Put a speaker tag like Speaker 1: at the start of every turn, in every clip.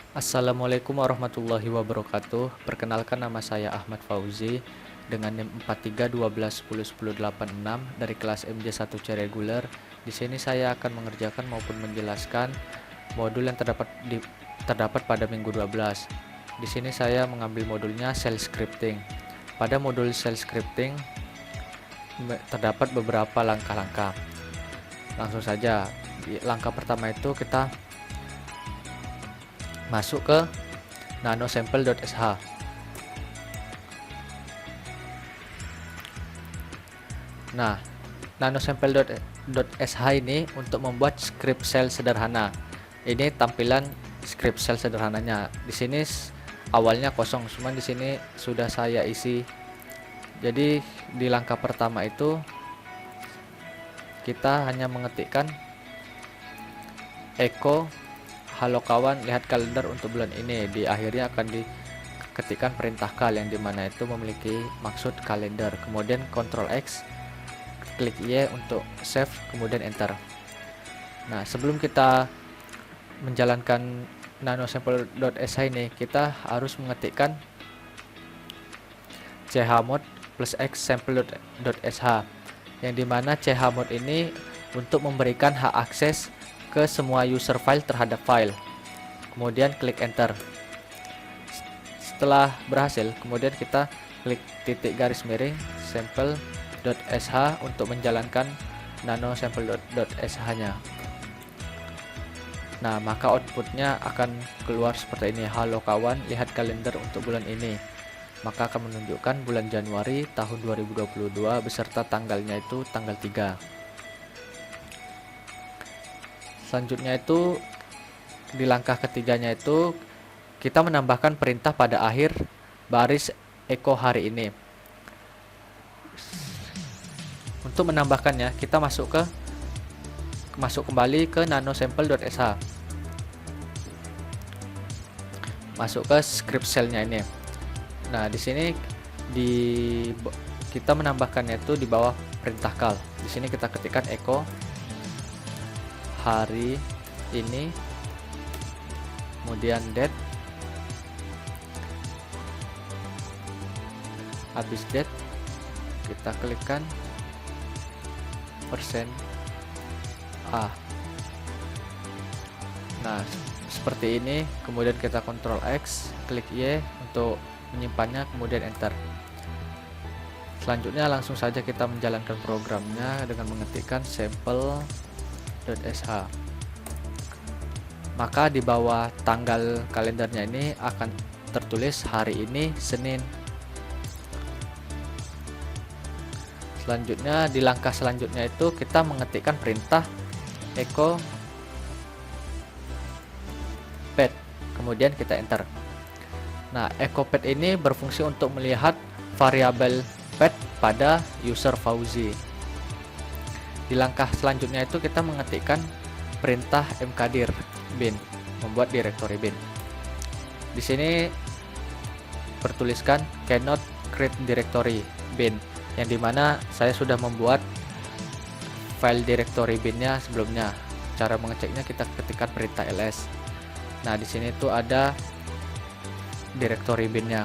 Speaker 1: Assalamualaikum warahmatullahi wabarakatuh. Perkenalkan, nama saya Ahmad Fauzi dengan NIM 4312101086 dari kelas MJ1C reguler. Di sini saya akan mengerjakan maupun menjelaskan modul yang terdapat pada minggu 12. Di sini saya mengambil modulnya Shell Scripting. Pada modul Shell Scripting terdapat beberapa langkah-langkah. Langsung saja, di langkah pertama itu kita masuk ke nanosample.sh. Nah, nanosample.sh ini untuk membuat script shell sederhana. Ini tampilan script shell sederhananya. Di sini awalnya kosong, cuman di sini sudah saya isi. Jadi di langkah pertama itu kita hanya mengetikkan echo halo kawan, lihat kalender untuk bulan ini. Di akhirnya akan diketikkan perintah kal yang dimana itu memiliki maksud kalender. Kemudian Ctrl X, klik Y untuk save, kemudian enter. Nah, sebelum kita menjalankan nanosample.sh ini, kita harus mengetikkan chmod plus x sample.sh, yang dimana chmod ini untuk memberikan hak akses ke semua user file terhadap file. Kemudian klik enter. Setelah berhasil, kemudian kita klik titik garis miring sample.sh untuk menjalankan nanosample.sh nya. Nah, maka outputnya akan keluar seperti ini. Halo kawan, lihat kalender untuk bulan ini. Maka akan menunjukkan bulan Januari tahun 2022 beserta tanggalnya itu tanggal 3. Selanjutnya itu di langkah ketiganya itu kita menambahkan perintah pada akhir baris echo hari ini. Untuk menambahkannya, kita masuk kembali ke nanosample.sh. Masuk ke script cell-nya ini. Nah, di sini kita menambahkannya itu di bawah perintah kal. Di sini kita ketikkan echo hari ini, kemudian date, habis date kita klikkan %A. Nah, seperti ini. Kemudian kita Ctrl X, klik Y untuk menyimpannya, kemudian enter. Selanjutnya langsung saja kita menjalankan programnya dengan mengetikkan sample.sh. Maka di bawah tanggal kalendernya ini akan tertulis hari ini Senin. Selanjutnya di langkah selanjutnya itu kita mengetikkan perintah echo pad, kemudian kita enter. Nah, echo pad ini berfungsi untuk melihat variabel pad pada user Fauzi. Di langkah selanjutnya itu kita mengetikkan perintah mkdir bin, membuat direktori bin. Di sini bertuliskan cannot create directory bin, yang dimana saya sudah membuat file directory binnya sebelumnya. Cara mengeceknya kita ketikkan perintah ls. Nah, di sini tuh ada directory binnya.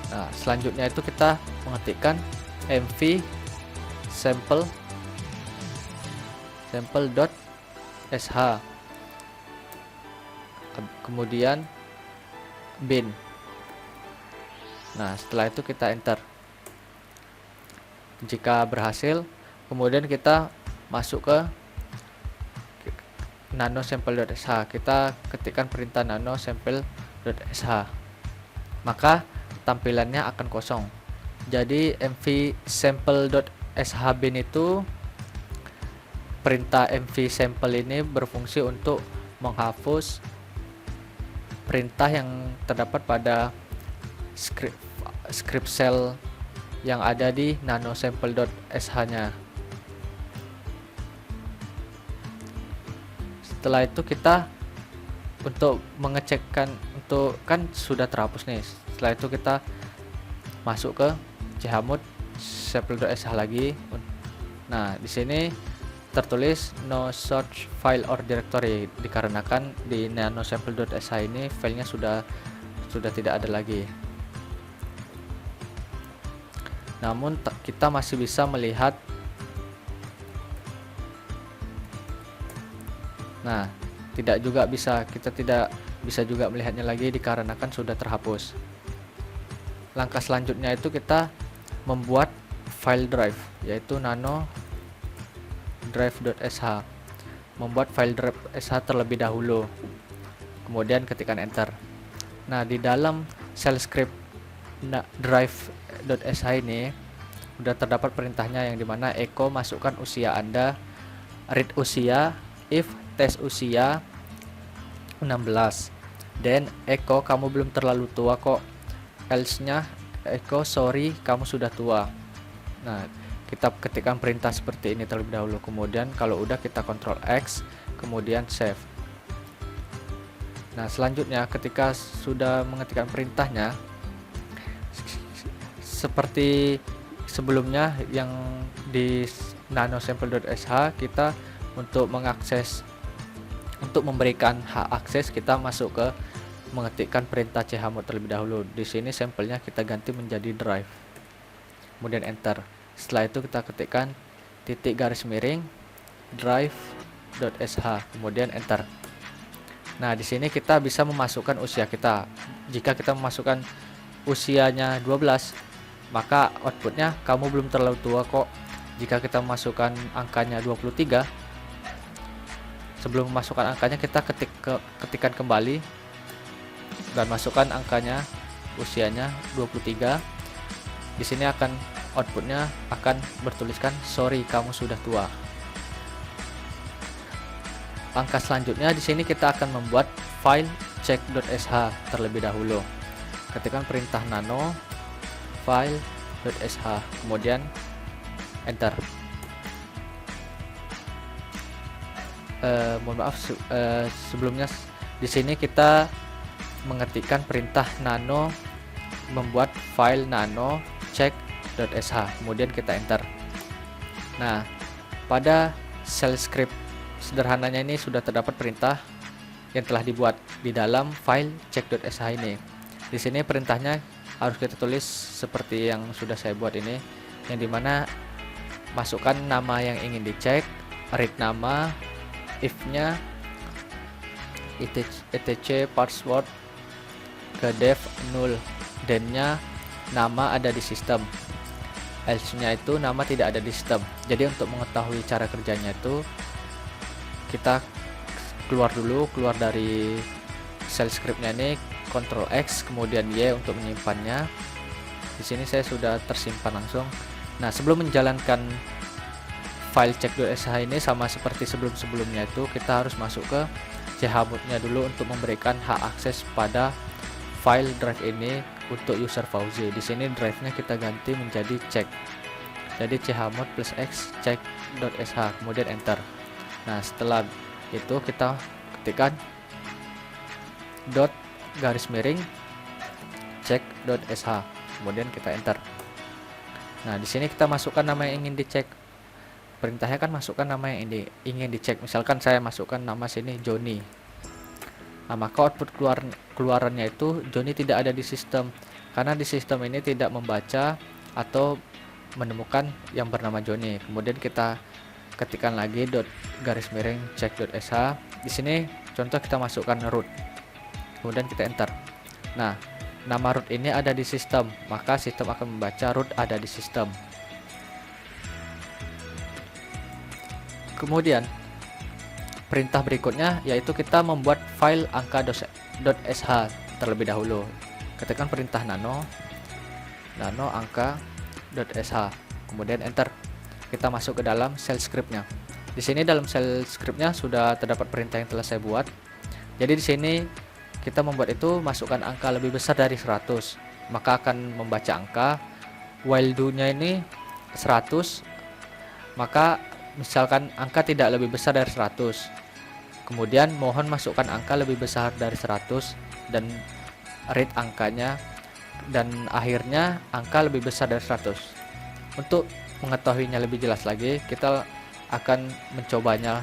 Speaker 1: Nah, selanjutnya itu kita mengetikkan mv sample.sh, kemudian bin. Nah, setelah itu kita enter. Jika berhasil, kemudian kita masuk ke nanosample.sh. Kita ketikkan perintah nanosample.sh. Maka tampilannya akan kosong. Jadi mv sample.sh bin itu, perintah mv sample ini berfungsi untuk menghapus perintah yang terdapat pada script cell yang ada di nanosample.sh nya. Setelah itu kita untuk mengecekkan, untuk kan sudah terhapus nih. Setelah itu kita masuk ke chmod sample.sh lagi. Nah, di sini tertulis no search file or directory, dikarenakan di nanosample.sh ini filenya sudah tidak ada lagi. Namun kita masih bisa melihat. Nah, kita tidak bisa juga melihatnya lagi dikarenakan sudah terhapus. Langkah selanjutnya itu kita membuat file drive, yaitu nano drive.sh. Membuat file drive.sh terlebih dahulu, kemudian ketikkan enter. Nah, di dalam shell script drive.sh ini sudah terdapat perintahnya, yang dimana echo masukkan usia Anda, read usia, if tes usia 16, dan echo kamu belum terlalu tua kok, else nya echo sorry kamu sudah tua. Nah, kita ketikkan perintah seperti ini terlebih dahulu, kemudian kalau udah kita Ctrl X, kemudian save. Nah, selanjutnya ketika sudah mengetikkan perintahnya seperti sebelumnya yang di nanosample.sh, kita untuk memberikan hak akses, kita masuk ke mengetikkan perintah chmod terlebih dahulu. Di sini sampelnya kita ganti menjadi drive, kemudian enter. Setelah itu kita ketikkan _drive.sh, kemudian enter. Nah, di sini kita bisa memasukkan usia kita. Jika kita memasukkan usianya 12, maka outputnya kamu belum terlalu tua kok. Jika kita memasukkan angkanya 23, sebelum memasukkan angkanya kita ketikkan kembali dan masukkan angkanya, usianya 23. Di sini outputnya akan bertuliskan sorry kamu sudah tua. Langkah selanjutnya di sini kita akan membuat file check.sh terlebih dahulu. Ketikkan perintah nano file.sh, kemudian enter. Mohon maaf, sebelumnya di sini kita mengetikkan perintah nano membuat file nano check.sh, kemudian kita enter. Nah, pada shell script sederhananya ini sudah terdapat perintah yang telah dibuat di dalam file check.sh ini. Di sini perintahnya harus kita tulis seperti yang sudah saya buat ini, yang dimana masukkan nama yang ingin dicek, read nama, if-nya, etc password ke dev 0, dan-nya nama ada di sistem, else-nya itu nama tidak ada di sistem. Jadi untuk mengetahui cara kerjanya itu kita keluar dari shell scriptnya ini, Ctrl X kemudian Y untuk menyimpannya. Di sini saya sudah tersimpan langsung. Nah, sebelum menjalankan file check.sh ini sama seperti sebelumnya itu, kita harus masuk ke chmod-nya dulu untuk memberikan hak akses pada file drive ini untuk user Fauzi. Di sini drive-nya kita ganti menjadi check. Jadi chmod plus x check.sh, kemudian enter. Nah, setelah itu kita ketikkan .check.sh, kemudian kita enter. Nah, di sini kita masukkan nama yang ingin dicek. Perintahnya kan masukkan nama yang ingin dicek. Misalkan saya masukkan nama sini Joni. Nah, maka output keluarannya itu Joni tidak ada di sistem, karena di sistem ini tidak membaca atau menemukan yang bernama Joni. Kemudian kita ketikkan lagi .check.sh. Di sini contoh kita masukkan root, kemudian kita enter. Nah, nama root ini ada di sistem, maka sistem akan membaca root ada di sistem. Kemudian perintah berikutnya yaitu kita membuat file angka.sh terlebih dahulu. Ketikkan perintah nano angka.sh, kemudian enter. Kita masuk ke dalam shell scriptnya. Di sini dalam shell scriptnya sudah terdapat perintah yang telah saya buat. Jadi di sini kita membuat itu masukkan angka lebih besar dari 100, maka akan membaca angka. While do-nya ini 100, maka misalkan angka tidak lebih besar dari 100, kemudian mohon masukkan angka lebih besar dari 100 dan read angkanya, dan akhirnya angka lebih besar dari 100. Untuk mengetahuinya lebih jelas lagi, kita akan mencobanya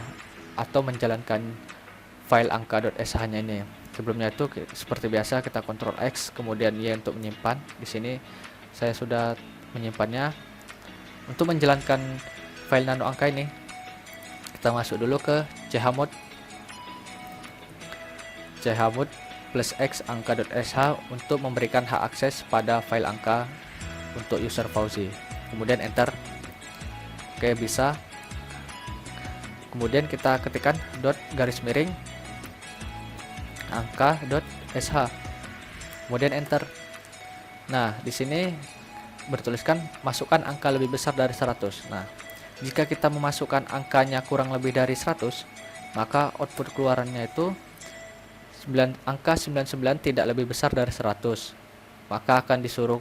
Speaker 1: atau menjalankan file angka.sh nya ini. Sebelumnya itu seperti biasa kita Ctrl X kemudian Y untuk menyimpan. Di sini saya sudah menyimpannya. Untuk menjalankan file nano angka ini, kita masuk dulu ke chmod plus X angka.sh untuk memberikan hak akses pada file angka untuk user Fauzi. Kemudian enter. Oke, bisa. Kemudian kita ketikkan // angka.sh. Kemudian enter. Nah, di sini bertuliskan masukkan angka lebih besar dari 100. Nah, jika kita memasukkan angkanya kurang lebih dari 100, maka output keluarannya itu angka 99 tidak lebih besar dari 100. Maka akan disuruh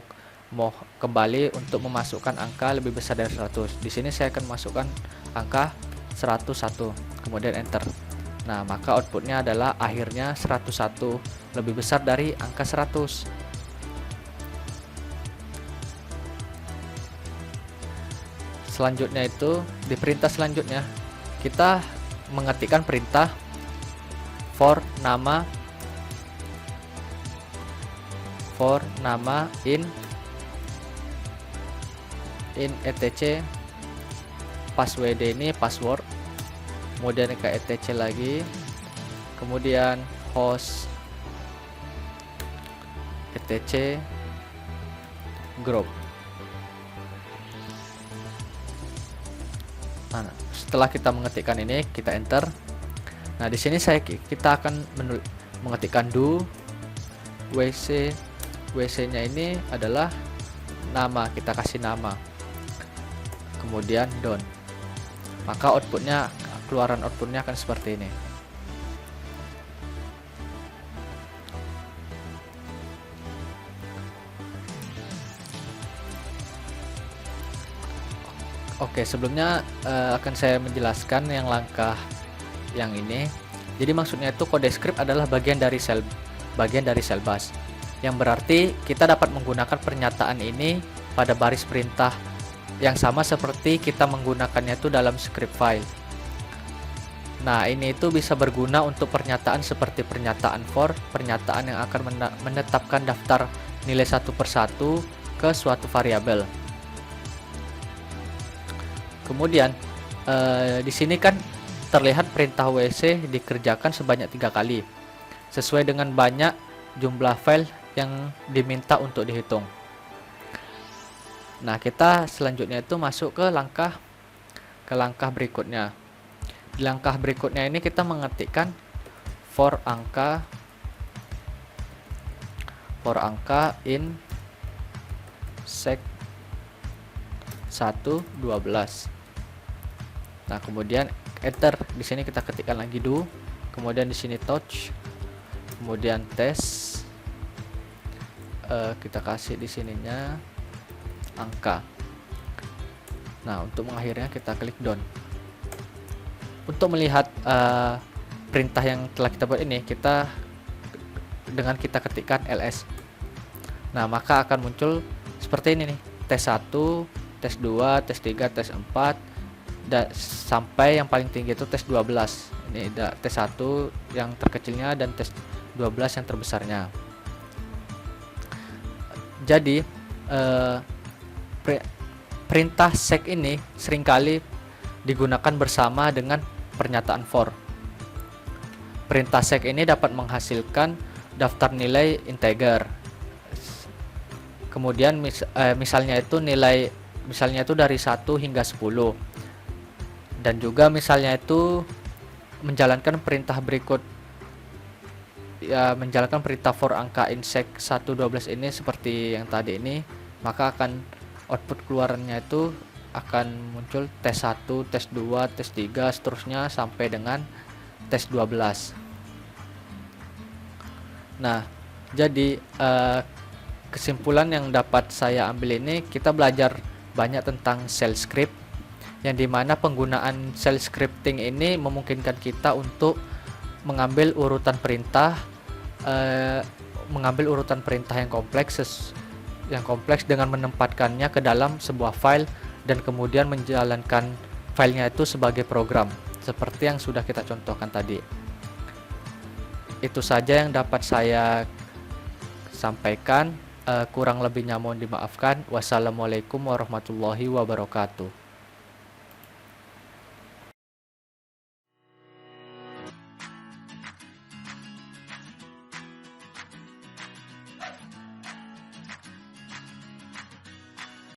Speaker 1: mau kembali untuk memasukkan angka lebih besar dari 100. Di sini saya akan masukkan angka 101, kemudian enter. Nah, maka outputnya adalah akhirnya 101 lebih besar dari angka 100. Selanjutnya itu di perintah selanjutnya kita mengetikkan perintah for nama in etc password ini password, kemudian ke etc lagi, kemudian host etc group. Nah, setelah kita mengetikkan ini, kita enter. Nah, di sini kita akan mengetikkan do wc-nya ini adalah nama, kita kasih nama. Kemudian done. Maka keluaran outputnya akan seperti ini. Oke, sebelumnya akan saya menjelaskan yang langkah yang ini. Jadi maksudnya itu kode script adalah bagian dari shell bus, yang berarti kita dapat menggunakan pernyataan ini pada baris perintah yang sama seperti kita menggunakannya itu dalam script file. Nah, ini itu bisa berguna untuk pernyataan seperti pernyataan for, pernyataan yang akan menetapkan daftar nilai satu persatu ke suatu variabel. Kemudian di sini kan terlihat perintah WC dikerjakan sebanyak 3 kali sesuai dengan banyak jumlah file yang diminta untuk dihitung. Nah, kita selanjutnya itu masuk ke langkah berikutnya. Di langkah berikutnya ini kita mengetikkan for angka in sec 112. Nah, kemudian enter. Di sini kita ketikkan lagi do, kemudian di sini touch, kemudian tes. Kita kasih di sininya angka. Nah, untuk mengakhirinya kita klik done. Untuk melihat perintah yang telah kita buat ini, kita ketikkan ls. Nah, maka akan muncul seperti ini nih, tes 1, tes 2, tes 3, tes 4 dan sampai yang paling tinggi itu tes 12. Ini ada tes 1 yang terkecilnya dan tes 12 yang terbesarnya. Jadi perintah sec ini seringkali digunakan bersama dengan pernyataan for. Perintah sec ini dapat menghasilkan daftar nilai integer. Kemudian misalnya itu dari 1 hingga 10. Dan juga misalnya itu menjalankan perintah berikut, ya, menjalankan perintah for angka in sec 112 ini seperti yang tadi ini, maka akan output keluarannya itu akan muncul tes 1, tes 2, tes 3 seterusnya sampai dengan tes 12. Nah, jadi kesimpulan yang dapat saya ambil ini, kita belajar banyak tentang shell script, yang dimana penggunaan shell scripting ini memungkinkan kita untuk mengambil urutan perintah yang kompleks dengan menempatkannya ke dalam sebuah file dan kemudian menjalankan filenya itu sebagai program seperti yang sudah kita contohkan tadi. Itu saja yang dapat saya sampaikan. Kurang lebihnya mohon dimaafkan. Wassalamualaikum warahmatullahi wabarakatuh.